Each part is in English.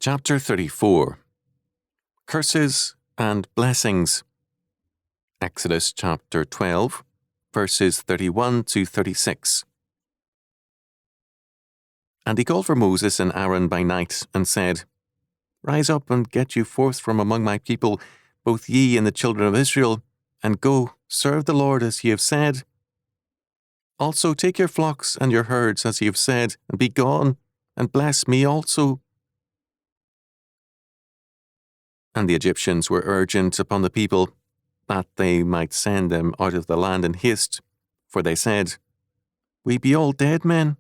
Chapter 34. Curses and Blessings. Exodus chapter 12, verses 31 to 36. And he called for Moses and Aaron by night, and said, Rise up and get you forth from among my people, both ye and the children of Israel, and go, serve the Lord as ye have said. Also take your flocks and your herds as ye have said, and be gone, and bless me also. And the Egyptians were urgent upon the people, that they might send them out of the land in haste, for they said, We be all dead men.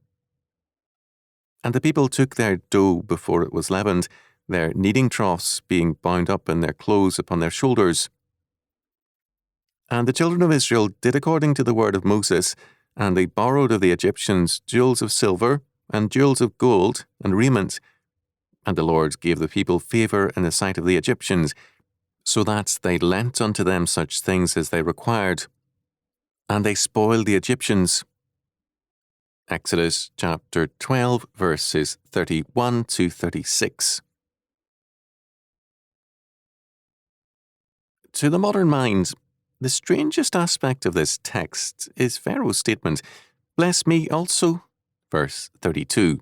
And the people took their dough before it was leavened, their kneading troughs being bound up in their clothes upon their shoulders. And the children of Israel did according to the word of Moses, and they borrowed of the Egyptians jewels of silver, and jewels of gold, and raiment. And the Lord gave the people favour in the sight of the Egyptians, so that they lent unto them such things as they required. And they spoiled the Egyptians. Exodus chapter 12, verses 31 to 36. To the modern mind, the strangest aspect of this text is Pharaoh's statement, Bless me also, verse 32.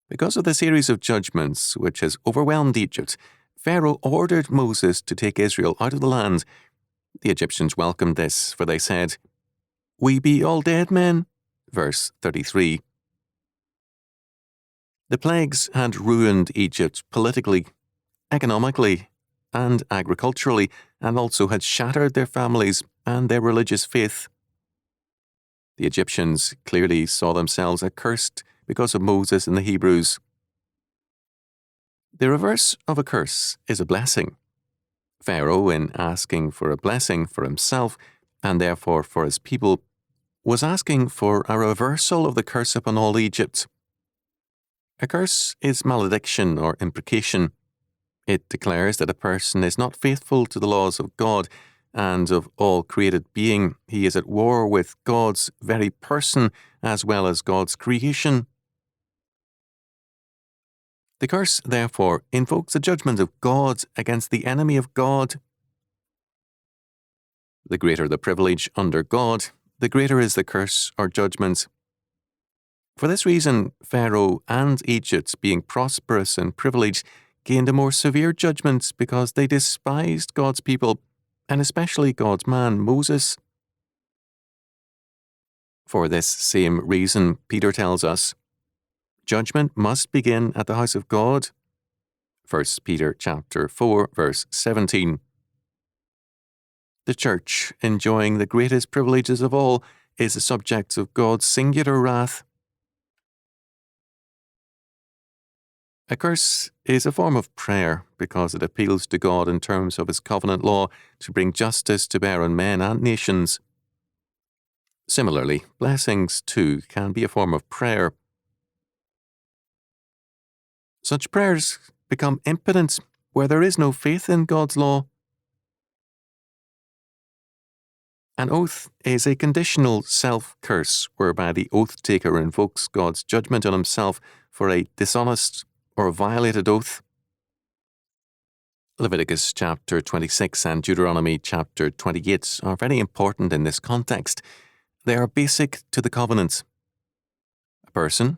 Because of the series of judgments which has overwhelmed Egypt, Pharaoh ordered Moses to take Israel out of the land. The Egyptians welcomed this, for they said, We be all dead men, verse 33. The plagues had ruined Egypt politically, economically, and agriculturally, and also had shattered their families and their religious faith. The Egyptians clearly saw themselves accursed because of Moses and the Hebrews. The reverse of a curse is a blessing. Pharaoh, in asking for a blessing for himself, and therefore for his people, was asking for a reversal of the curse upon all Egypt. A curse is malediction or imprecation. It declares that a person is not faithful to the laws of God, and of all created being, he is at war with God's very person as well as God's creation. The curse, therefore, invokes the judgment of God against the enemy of God. The greater the privilege under God, the greater is the curse or judgment. For this reason, Pharaoh and Egypt, being prosperous and privileged, gained a more severe judgment because they despised God's people, and especially God's man, Moses. For this same reason, Peter tells us, Judgment must begin at the house of God. 1 Peter chapter 4, verse 17. The church, enjoying the greatest privileges of all, is the subject of God's singular wrath. A curse is a form of prayer because it appeals to God in terms of his covenant law to bring justice to bear on men and nations. Similarly, blessings, too, can be a form of prayer. Such prayers become impotent where there is no faith in God's law. An oath is a conditional self-curse whereby the oath-taker invokes God's judgment on himself for a dishonest or violated oath. Leviticus chapter 26 and Deuteronomy chapter 28 are very important in this context. They are basic to the covenant. A person,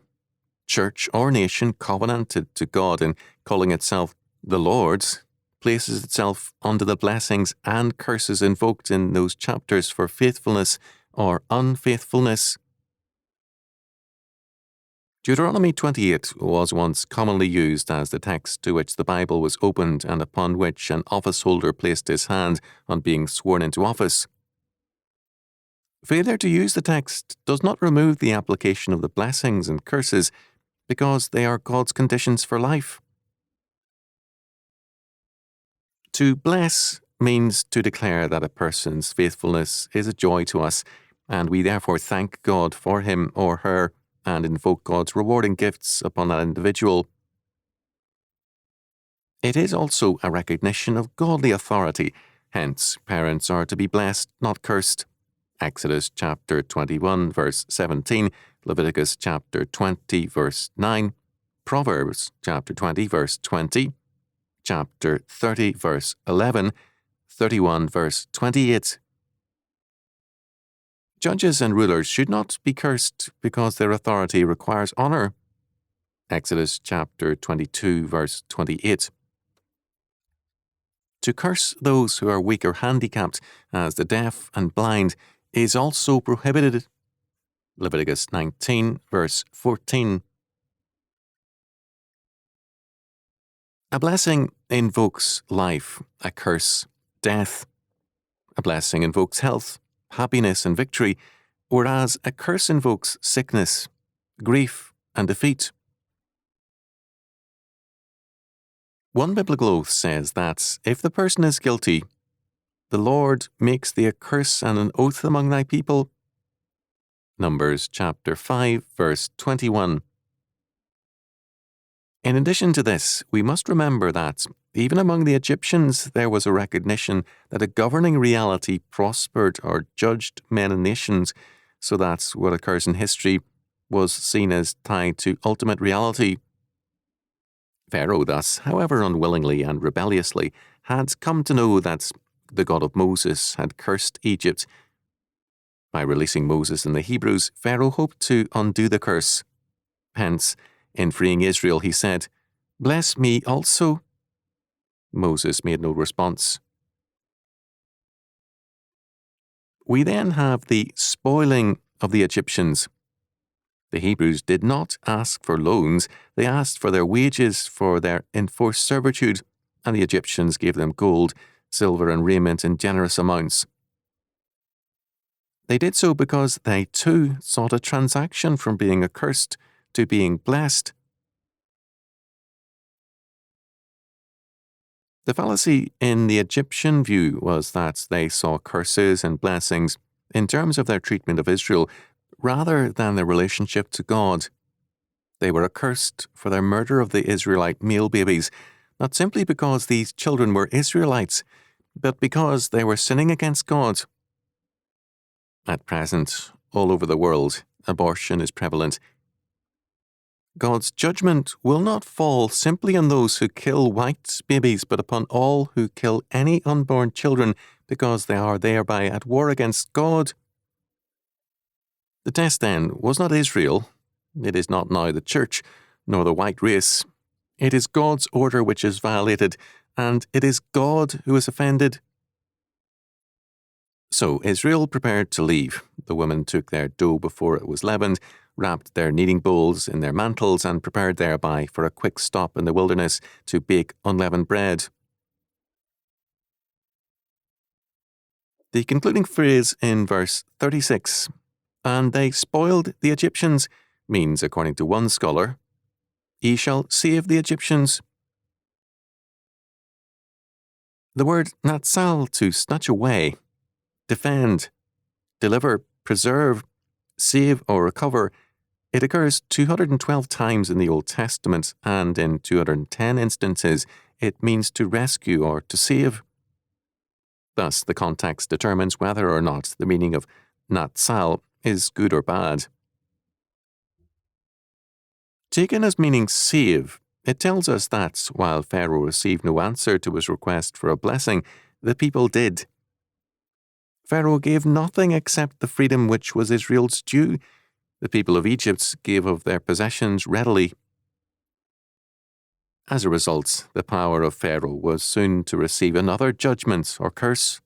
church, or nation covenanted to God in calling itself the Lord's places itself under the blessings and curses invoked in those chapters for faithfulness or unfaithfulness. Deuteronomy 28 was once commonly used as the text to which the Bible was opened and upon which an office holder placed his hand on being sworn into office. Failure to use the text does not remove the application of the blessings and curses because they are God's conditions for life. To bless means to declare that a person's faithfulness is a joy to us, and we therefore thank God for him or her and invoke God's rewarding gifts upon that individual. It is also a recognition of godly authority, hence parents are to be blessed, not cursed. Exodus chapter 21, verse 17, Leviticus chapter 20, verse 9, Proverbs chapter 20, verse 20, chapter 30, verse 11, 31, verse 28. Judges and rulers should not be cursed because their authority requires honor. Exodus chapter 22, verse 28. To curse those who are weak or handicapped, as the deaf and blind, is also prohibited. Leviticus 19, verse 14. A blessing invokes life, a curse, death. A blessing invokes health, happiness, and victory, whereas a curse invokes sickness, grief, and defeat. One biblical oath says that if the person is guilty, the Lord makes thee a curse and an oath among thy people. Numbers chapter 5, verse 21. In addition to this, we must remember that even among the Egyptians there was a recognition that a governing reality prospered or judged men and nations, so that what occurs in history was seen as tied to ultimate reality. Pharaoh thus, however unwillingly and rebelliously, had come to know that the God of Moses had cursed Egypt. By releasing Moses and the Hebrews, Pharaoh hoped to undo the curse. Hence, in freeing Israel, he said, "Bless me also." Moses made no response. We then have the spoiling of the Egyptians. The Hebrews did not ask for loans, they asked for their wages for their enforced servitude, and the Egyptians gave them gold, silver, and raiment in generous amounts. They did so because they too sought a transaction from being accursed to being blessed. The fallacy in the Egyptian view was that they saw curses and blessings in terms of their treatment of Israel rather than their relationship to God. They were accursed for their murder of the Israelite male babies, not simply because these children were Israelites, but because they were sinning against God. At present, all over the world, abortion is prevalent. God's judgment will not fall simply on those who kill white babies, but upon all who kill any unborn children because they are thereby at war against God. The test then was not Israel, it is not now the church, nor the white race. It is God's order which is violated, and it is God who is offended. So Israel prepared to leave. The women took their dough before it was leavened, wrapped their kneading bowls in their mantles, and prepared thereby for a quick stop in the wilderness to bake unleavened bread. The concluding phrase in verse 36, "And they spoiled the Egyptians," means, according to one scholar, "Ye shall save the Egyptians." The word natsal, to snatch away, defend, deliver, preserve, save or recover, it occurs 212 times in the Old Testament, and in 210 instances it means to rescue or to save. Thus, the context determines whether or not the meaning of natsal is good or bad. Taken as meaning save, it tells us that while Pharaoh received no answer to his request for a blessing, the people did. Pharaoh gave nothing except the freedom which was Israel's due. The people of Egypt gave of their possessions readily. As a result, the power of Pharaoh was soon to receive another judgment or curse.